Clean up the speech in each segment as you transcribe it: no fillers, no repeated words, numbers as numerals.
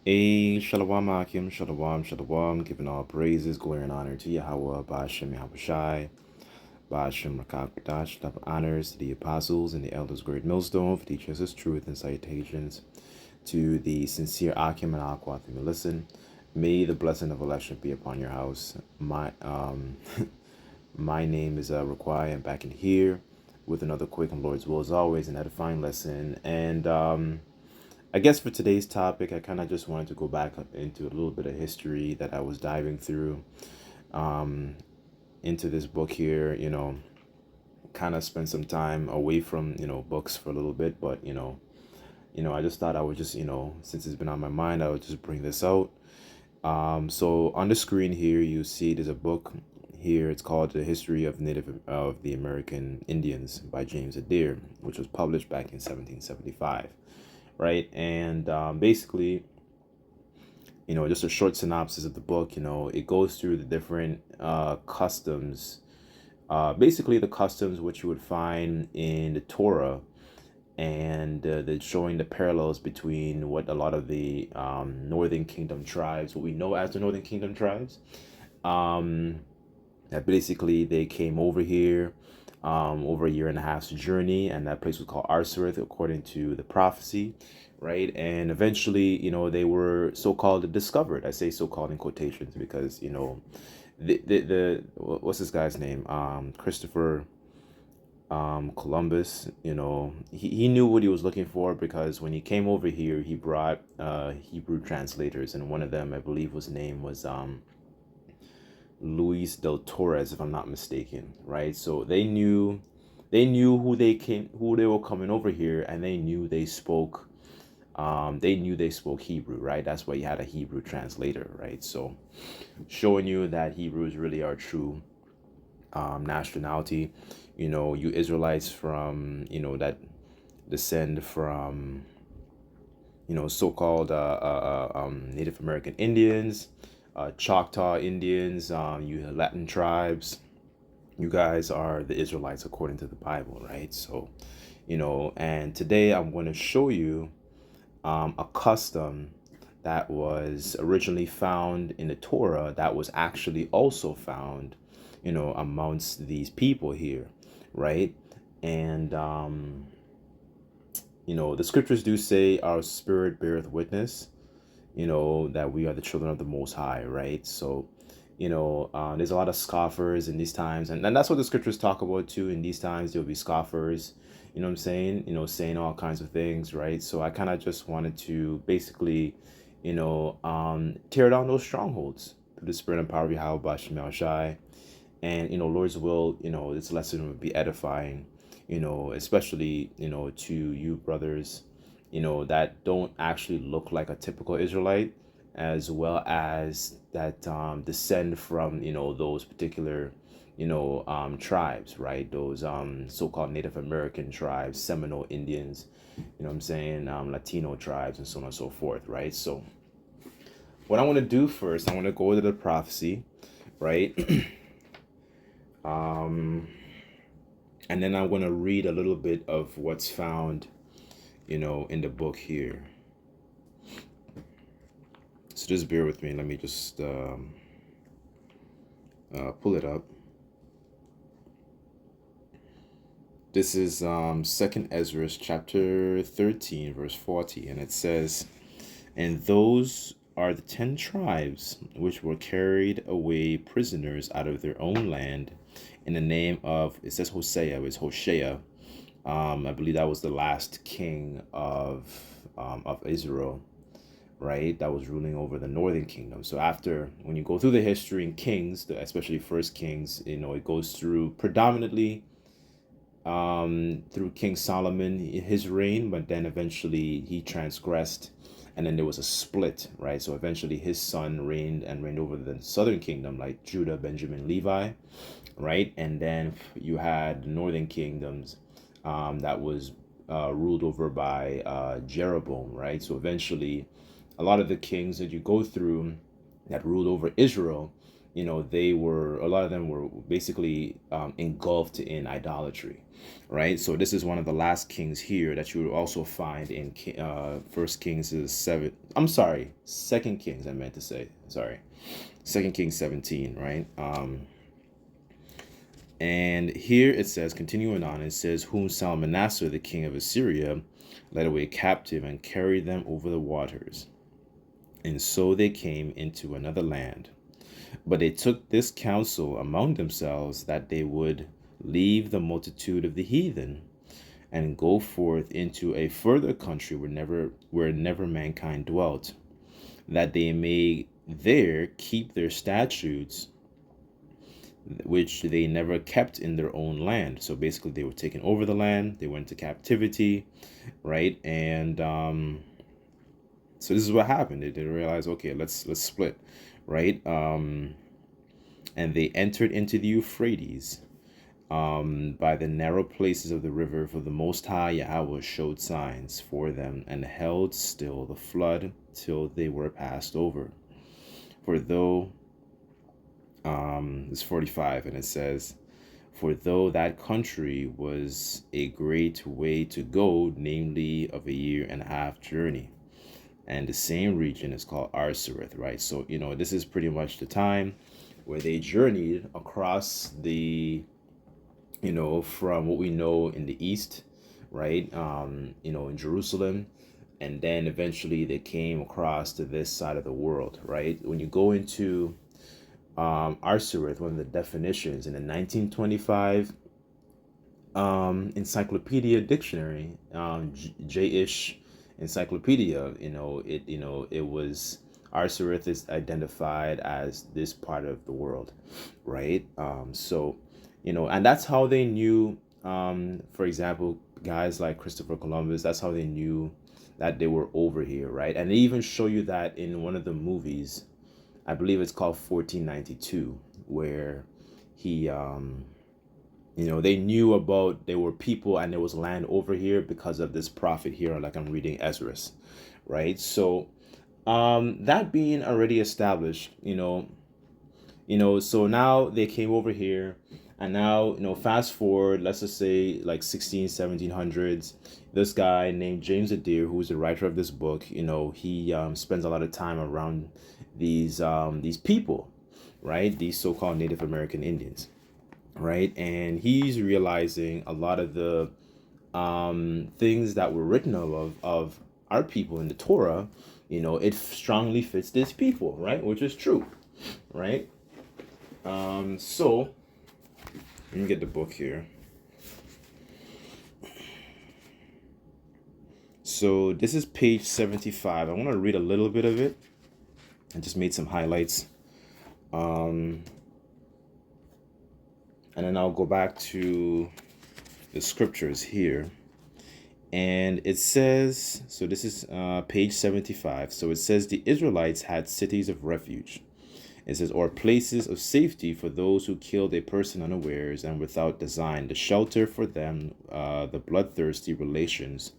Shalom Akim, Shalom, Shalom, giving all praises, glory, and honor to Yahweh, Ba'ashem Yahushai, Ba'ashem Rakakdash, double honors to the apostles and the elders, great millstone, for teaching us truth and salutations to the sincere Akim and Aquathim. Listen, may the blessing of election be upon your house. My name is Raquai. I'm back in here with another quick and Lord's will, as always, an edifying lesson. And I guess for today's topic, I kind of just wanted to go back into a little bit of history that I was diving through into this book here, kind of spend some time away from, books for a little bit, but, I just thought I would just, since it's been on my mind, I would just bring this out. So on the screen here, you see there's a book here. It's called The History of the American Indians by James Adair, which was published back in 1775. Right. And basically, just a short synopsis of the book, it goes through the different customs, basically the customs which you would find in the Torah, and they're showing the parallels between what a lot of the Northern Kingdom tribes, what we know as the Northern Kingdom tribes, that basically they came over here over a year and a half's journey, and that place was called Arsareth according to the prophecy, right? And eventually, they were so-called discovered. I say so-called in quotations because the what's this guy's name, Christopher Columbus. He knew what he was looking for, because when he came over here he brought Hebrew translators, and one of them, I believe, was name was Luis del Torres, if I'm not mistaken, right? So they knew who they were coming over here, and they knew they spoke Hebrew, right? That's why you had a Hebrew translator, right? So showing you that Hebrews really are true nationality. You Israelites from that descend from so-called Native American Indians, Choctaw Indians, you Latin tribes. You guys are the Israelites according to the Bible, right? So, and today I'm going to show you a custom that was originally found in the Torah that was actually also found, amongst these people here, right? And the scriptures do say our spirit beareth witness, that we are the children of the Most High, right? So, there's a lot of scoffers in these times, and that's what the scriptures talk about too. In these times, there'll be scoffers, you know what I'm saying? Saying all kinds of things, right? So I kind of just wanted to basically, tear down those strongholds through the spirit and power of Yahweh Bashim Shai. And, Lord's will, this lesson would be edifying, especially, to you brothers, that don't actually look like a typical Israelite, as well as that descend from, those particular, tribes, right? Those so-called Native American tribes, Seminole Indians, what I'm saying, Latino tribes, and so on and so forth, right? So what I want to do first, I want to go to the prophecy, right? And then I'm going to read a little bit of what's found, in the book here. So just bear with me. Let me just pull it up. This is Second Ezra chapter 13, verse 40, and it says, "And those are the 10 tribes which were carried away prisoners out of their own land in the name of," it says Hosea, it's Hoshea. I believe that was the last king of Israel, right? That was ruling over the northern kingdom. So after, when you go through the history in Kings, especially First Kings, it goes through predominantly through King Solomon, his reign, but then eventually he transgressed, and then there was a split, right? So eventually his son reigned over the southern kingdom, like Judah, Benjamin, Levi, right? And then you had the northern kingdoms that was ruled over by Jeroboam, right? So eventually a lot of the kings that you go through that ruled over Israel, they were, a lot of them were basically engulfed in idolatry, right? So this is one of the last kings here that you will also find in First Kings is 7. I'm sorry, Second Kings. I meant to say sorry, Second Kings 17, right? And here it says, continuing on, it says, whom Salmanassar, the king of Assyria, led away captive and carried them over the waters. And so they came into another land. But they took this counsel among themselves that they would leave the multitude of the heathen and go forth into a further country where never mankind dwelt, that they may there keep their statutes which they never kept in their own land. So basically they were taken over the land, they went to captivity, right? And so this is what happened. They realized, okay, let's split, right? And they entered into the Euphrates by the narrow places of the river, for the Most High Yahweh showed signs for them and held still the flood till they were passed over. For though, it's 45, and it says, for though that country was a great way to go, namely of a year and a half journey, and the same region is called Arsareth, right? So, this is pretty much the time where they journeyed across the, from what we know in the east, right? In Jerusalem, and then eventually they came across to this side of the world, right? When you go into Arsareth, one of the definitions in the 1925 Encyclopedia Dictionary, J-ish Encyclopedia, it was, Arsareth is identified as this part of the world, right? So, and that's how they knew, for example, guys like Christopher Columbus, that's how they knew that they were over here, right? And they even show you that in one of the movies, I believe it's called 1492, where he, they knew about, there were people and there was land over here because of this prophet here, like I'm reading Esdras, right? So, that being already established, so now they came over here, and now, fast forward, let's just say like 1700s, this guy named James Adair, who's the writer of this book, he spends a lot of time around these people, right? These so-called Native American Indians, right? And he's realizing a lot of the things that were written of our people in the Torah, it strongly fits these people, right? Which is true, right? So let me get the book here. So this is page 75. I want to read a little bit of it. I just made some highlights. And then I'll go back to the scriptures here. And it says, so this is page 75. So it says, the Israelites had cities of refuge. It says, or places of safety for those who killed a person unawares and without design, the shelter for them, the bloodthirsty relations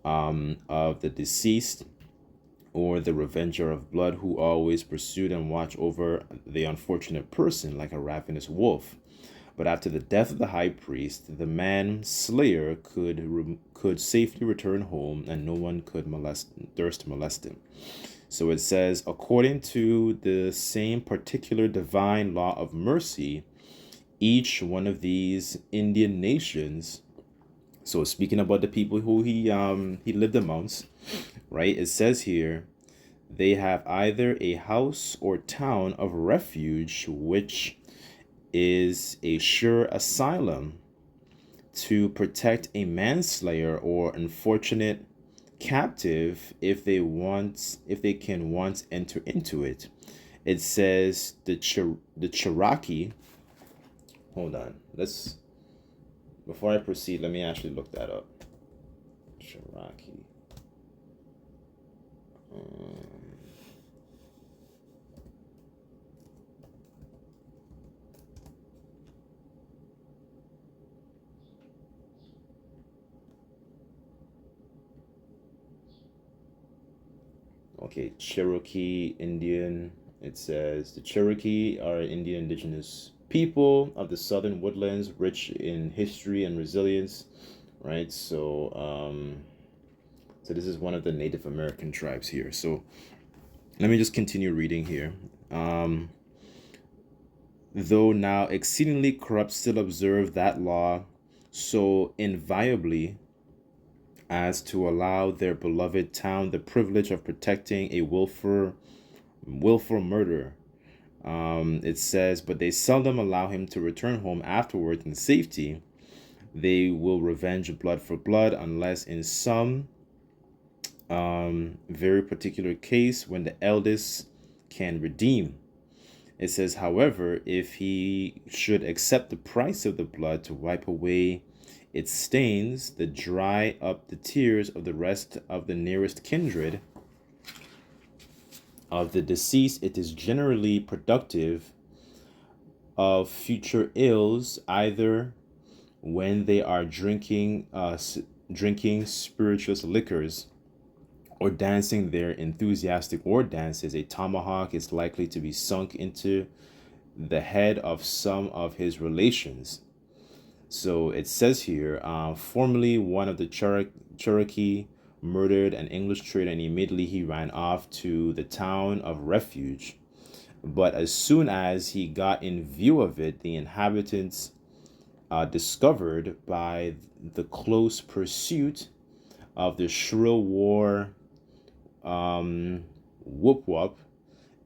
of the deceased, or the revenger of blood, who always pursued and watched over the unfortunate person like a ravenous wolf. But after the death of the high priest, the man-slayer could safely return home, and no one could durst molest him. So it says, according to the same particular divine law of mercy, each one of these Indian nations, so speaking about the people who he lived amongst, right? It says here, they have either a house or town of refuge, which is a sure asylum to protect a manslayer or unfortunate captive if they can once enter into it. It says the Cherokee. Hold on. Before I proceed, let me actually look that up. Cherokee. Okay, Cherokee Indian. It says the Cherokee are Indian indigenous people of the southern woodlands, rich in history and resilience, right? So this is one of the Native American tribes here. So let me just continue reading here. Um, Though now exceedingly corrupt, still observe that law so inviolably as to allow their beloved town the privilege of protecting a willful murder. It says, but they seldom allow him to return home afterward in safety. They will revenge blood for blood unless in some very particular case when the eldest can redeem. It says, however, if he should accept the price of the blood to wipe away its stains, to dry up the tears of the rest of the nearest kindred of the deceased, it is generally productive of future ills, either when they are drinking spirituous liquors or dancing their enthusiastic war dances. A tomahawk is likely to be sunk into the head of some of his relations. So it says here, formerly one of the Cherokee murdered an English trader, and immediately he ran off to the town of Refuge. But as soon as he got in view of it, the inhabitants discovered by the close pursuit of the shrill war whoop whoop,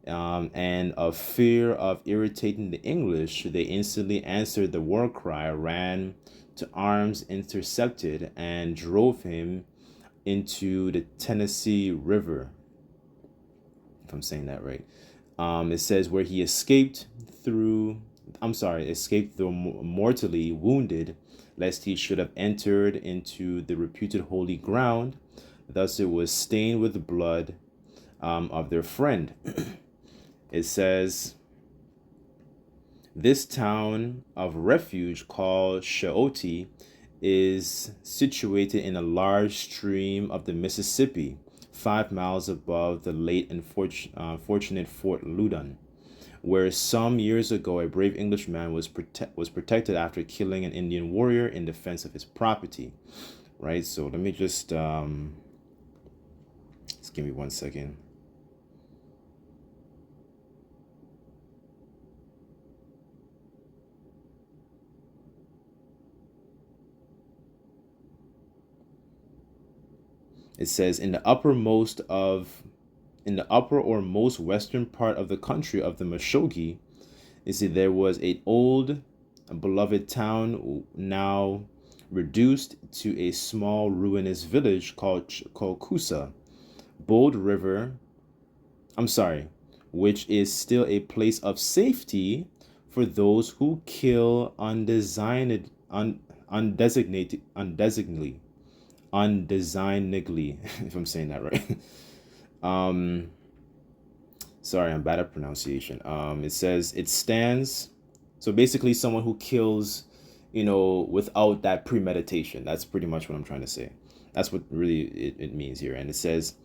and of fear of irritating the English, they instantly answered the war cry, ran to arms, intercepted, and drove him into the Tennessee River, if I'm saying that right. It says where he escaped though mortally wounded, lest he should have entered into the reputed holy ground. Thus it was stained with the blood of their friend. It says, this town of refuge called Shaoti is situated in a large stream of the Mississippi, 5 miles above the late unfortunate Fort Loudon, where some years ago a brave Englishman was protected after killing an Indian warrior in defense of his property. Right. So let me just give me 1 second. It says in the upper or most western part of the country of the Meshogi, there was an old beloved town now reduced to a small ruinous village called Kusa, Bold River. Which is still a place of safety for those who kill undesignedly, if I'm saying that right. Sorry, I'm bad at pronunciation. It says it stands. So basically, someone who kills, without that premeditation. That's pretty much what I'm trying to say. That's what really it means here. And it says,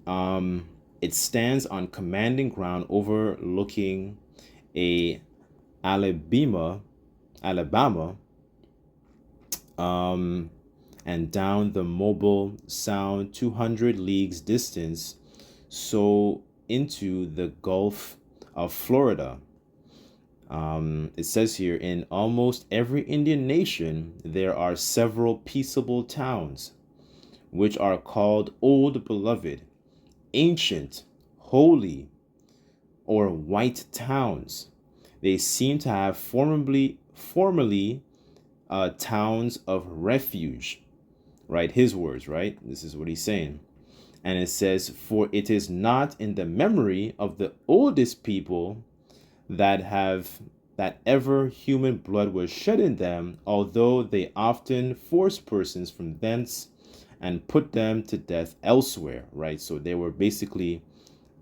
it stands on commanding ground overlooking a Alabama, and down the Mobile Sound 200 leagues distance, so into the Gulf of Florida. It says here, in almost every Indian nation, there are several peaceable towns, which are called Old Beloved, Ancient, Holy, or White Towns. They seem to have formerly towns of refuge, right? His words, right? This is what he's saying. And it says, for it is not in the memory of the oldest people that ever human blood was shed in them, although they often force persons from thence and put them to death elsewhere, right? So they were basically,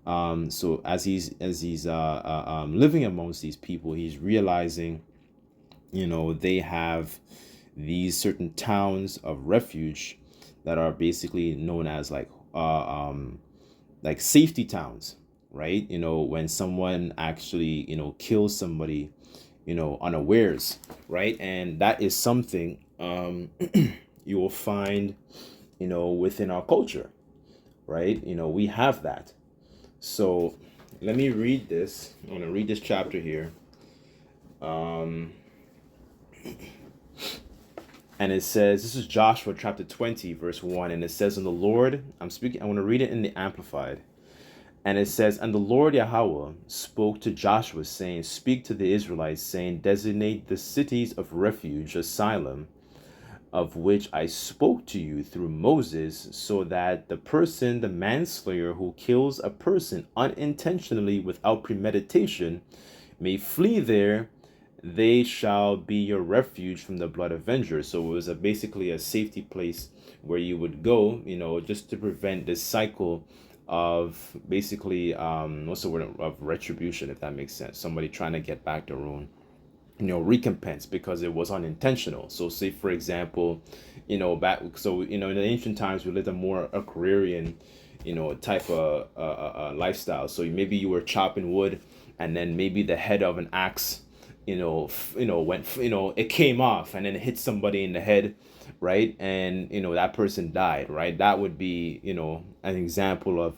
so as he's living amongst these people, he's realizing, they have these certain towns of refuge that are basically known as like safety towns, right? When someone actually, kills somebody, unawares, right? And that is something you will find, within our culture, right? We have that. So let me read this. I want to read this chapter here. And it says, this is Joshua chapter 20, verse 1. And it says, "And the Lord," I want to read it in the Amplified. And it says, "And the Lord Yahweh spoke to Joshua, saying, Speak to the Israelites, saying, Designate the cities of refuge, asylum, of which I spoke to you through Moses, so that the manslayer who kills a person unintentionally without premeditation, may flee there. They shall be your refuge from the blood avenger." So it was basically a safety place where you would go, just to prevent this cycle of basically, what's the word, of retribution, if that makes sense. Somebody trying to get back their own, recompense because it was unintentional. So say, for example, in the ancient times, we lived a more agrarian, type of lifestyle. So maybe you were chopping wood, and then maybe the head of an axe, went, it came off and then it hit somebody in the head, right? And that person died, right? That would be, an example of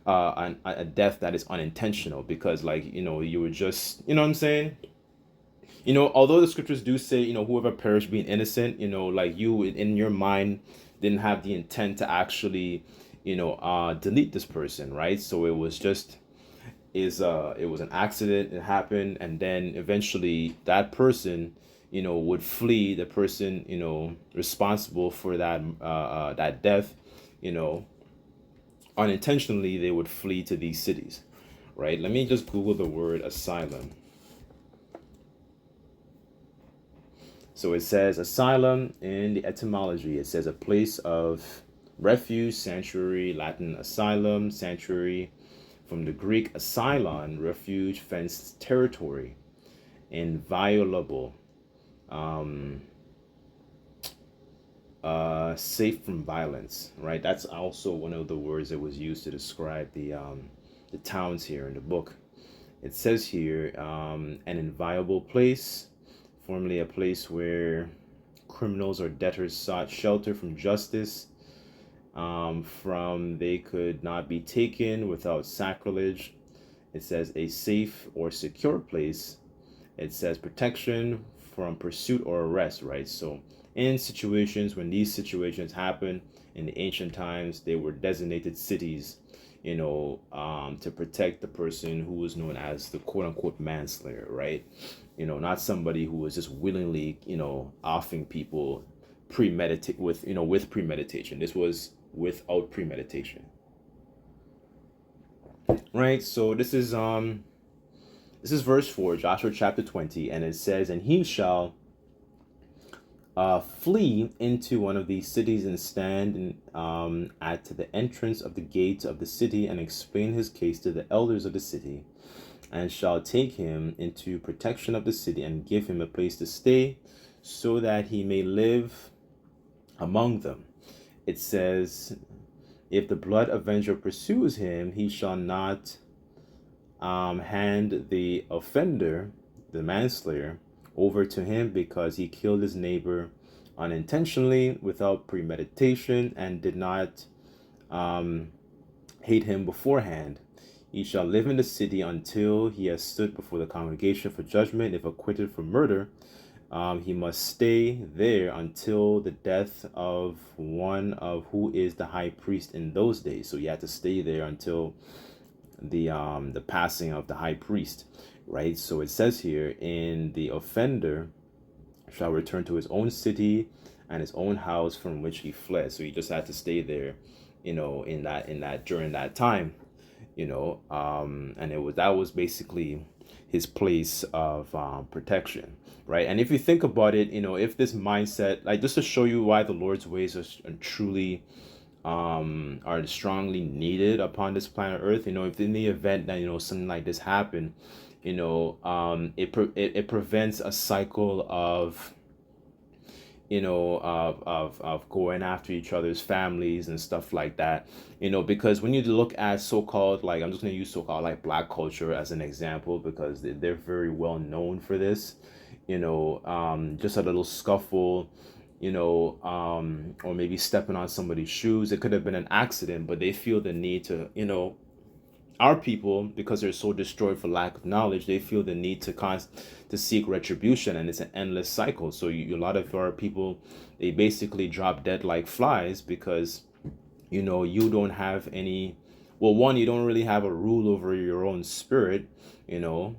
a death that is unintentional, because, like, you were just, what I'm saying. Although the scriptures do say, whoever perished being innocent, like, you in your mind didn't have the intent to actually, delete this person, right? So it was just, it was an accident. It happened, and then eventually that person, would flee. The person, responsible for that death, you know, unintentionally, they would flee to these cities, right? Let me just Google the word asylum. So it says asylum in the etymology. It says a place of refuge, sanctuary, Latin asylum, sanctuary, from the Greek asylon, refuge, fenced territory, inviolable, um, safe from violence, right? That's also one of the words that was used to describe the towns here in the book. It says here, an inviolable place, formerly a place where criminals or debtors sought shelter from justice, from they could not be taken without sacrilege. It says a safe or secure place. It says protection from pursuit or arrest, right? So in situations, when these situations happen in the ancient times, they were designated cities, to protect the person who was known as the quote unquote manslayer, right? Not somebody who was just willingly, offing people with premeditation. This was without premeditation, right? So this is verse 4, Joshua chapter 20, and it says, "And he shall flee into one of these cities and stand at the entrance of the gate of the city and explain his case to the elders of the city, and shall take him into protection of the city and give him a place to stay, so that he may live among them." It says, "If the blood avenger pursues him, he shall not hand the offender, the manslayer, over to him, because he killed his neighbor unintentionally without premeditation and did not hate him beforehand. He shall live in the city until he has stood before the congregation for judgment. If acquitted for murder, he must stay there until the death of one of who is the high priest in those days." So you have to stay there until the passing of the high priest, right? So it says here, "In the offender shall return to his own city and his own house from which he fled." So he just had to stay there, in that during that time, and that was basically his place of protection, right? And if you think about it, if this mindset, like, just to show you why the Lord's ways are truly are strongly needed upon this planet Earth. If in the event that something like this happen, it prevents a cycle of of going after each other's families and stuff like that. Because when you look at so-called, like, I'm just going to use so-called like black culture as an example, because they're very well known for this. Just a little scuffle, or maybe stepping on somebody's shoes. It could have been an accident, but they feel the need to, our people, because they're so destroyed for lack of knowledge, they feel the need to seek retribution, and it's an endless cycle. So a lot of our people, they basically drop dead like flies, because you don't have any, well, one, you don't really have a rule over your own spirit,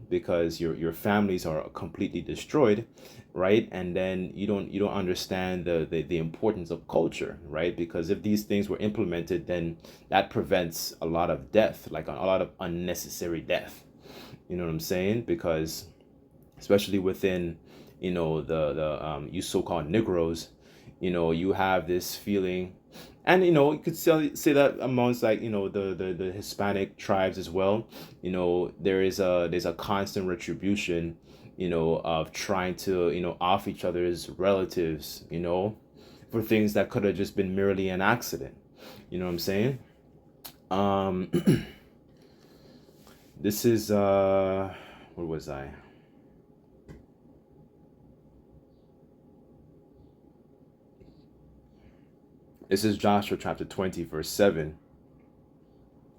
because your families are completely destroyed, right? And then you don't understand the importance of culture, right? Because if these things were implemented, then that prevents a lot of death, like a lot of unnecessary death. You know what I'm saying? Because especially within, the you so-called Negroes, you have this feeling, and you could say that amongst, like, the Hispanic tribes as well. There's a constant retribution, of trying to, off each other's relatives, for things that could have just been merely an accident. You know what I'm saying? um this is where was I? This is Joshua chapter 20, verse 7.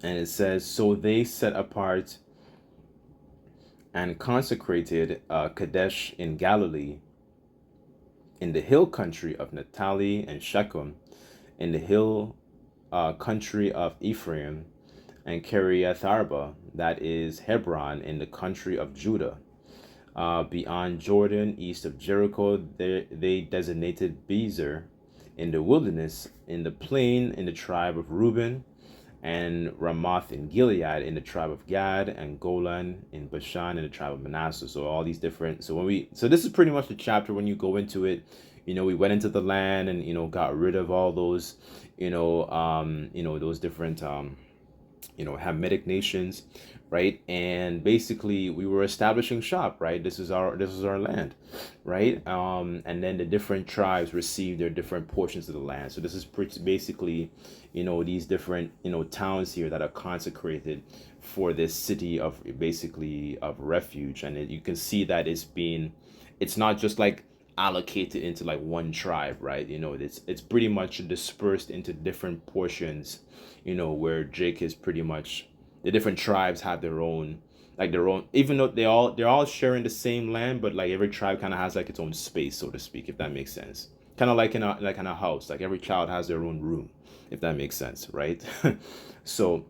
And it says, "So they set apart and consecrated Kadesh in Galilee, in the hill country of Naphtali, and Shechem, in the hill country of Ephraim, and Kiriath Arba, that is Hebron, in the country of Judah. Beyond Jordan, east of Jericho, they designated Bezer in the wilderness, in the plain, in the tribe of Reuben, and Ramoth in Gilead in the tribe of Gad, and Golan in Bashan in the tribe of Manasseh." So all these different. So this is pretty much the chapter when you go into it. We went into the land, and got rid of all those, those different Hamitic nations, right? And basically we were establishing shop, right? This is our land, right? And then the different tribes received their different portions of the land. So this is pretty basically, these different, towns here that are consecrated for this city of, basically, of refuge. And you can see that it's not just like allocated into like one tribe, right? It's pretty much dispersed into different portions, where Jake is pretty much, the different tribes have their own, even though they're all sharing the same land, but like every tribe kind of has like its own space, so to speak, if that makes sense. Kind of like in a house, like every child has their own room, if that makes sense, right? So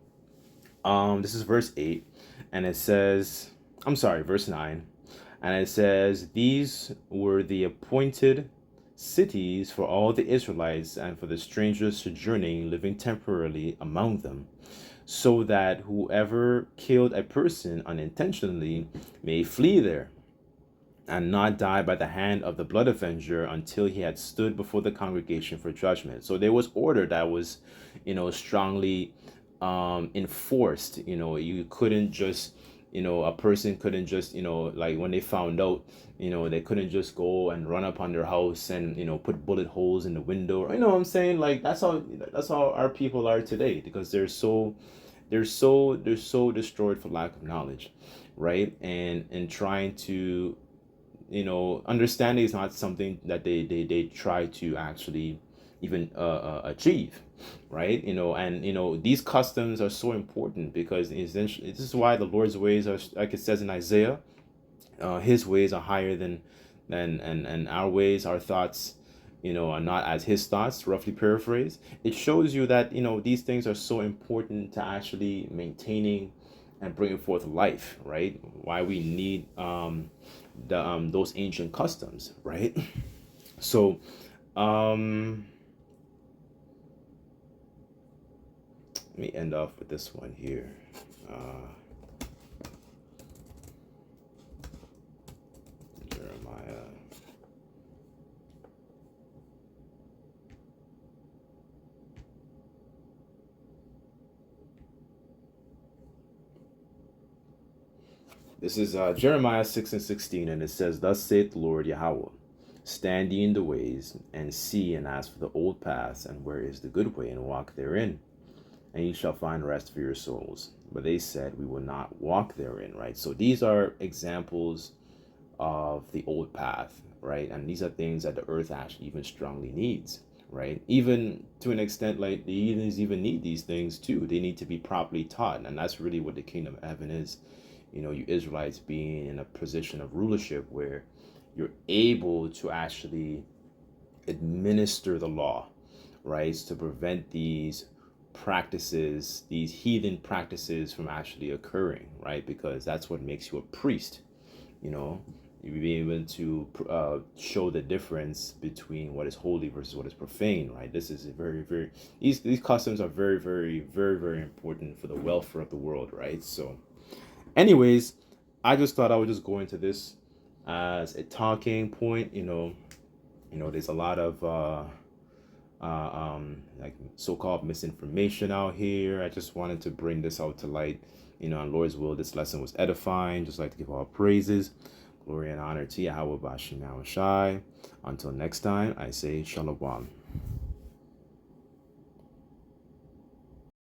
this is verse 8, and it says, I'm sorry, verse 9. And it says, "These were the appointed cities for all the Israelites and for the strangers sojourning, living temporarily among them, so that whoever killed a person unintentionally may flee there, and not die by the hand of the blood avenger until he had stood before the congregation for judgment." So there was order that was, strongly enforced. You couldn't just, a person couldn't just, like when they found out, they couldn't just go and run up on their house and, put bullet holes in the window. You know what I'm saying? Like that's how our people are today, because they're so destroyed for lack of knowledge, right? And trying to, understanding is not something that they try to actually even achieve, right? And these customs are so important, because essentially this is why the Lord's ways are, like it says in Isaiah, his ways are higher than our ways, our thoughts, are not as his thoughts, roughly paraphrase. It shows you that, these things are so important to actually maintaining and bringing forth life, right? Why we need those ancient customs, right? So let me end off with this one here. Jeremiah. This is Jeremiah 6 and 16, and it says, "Thus saith the Lord Yahweh, Stand ye in the ways, and see and ask for the old paths, and where is the good way, and walk therein, and ye shall find rest for your souls. But they said, we will not walk therein, right? So these are examples of the old path, right? And these are things that the earth actually even strongly needs, right? Even to an extent, like the heathens even need these things too. They need to be properly taught, and that's really what the kingdom of heaven is. You know, you Israelites being in a position of rulership where you're able to actually administer the law, right? To prevent these practices, these heathen practices from actually occurring, right? Because that's what makes you a priest, you know. You be able to show the difference between what is holy versus what is profane, right? This is a very these customs are very important for the welfare of the world, right? So anyways, I just thought I would just go into this as a talking point. There's a lot of like so-called misinformation out here. I just wanted to bring this out to light. On Lord's will, this lesson was edifying. Just like to give all praises, glory, and honor to Yahweh Bashim Yahweh Shai. Until next time, I say Shalom.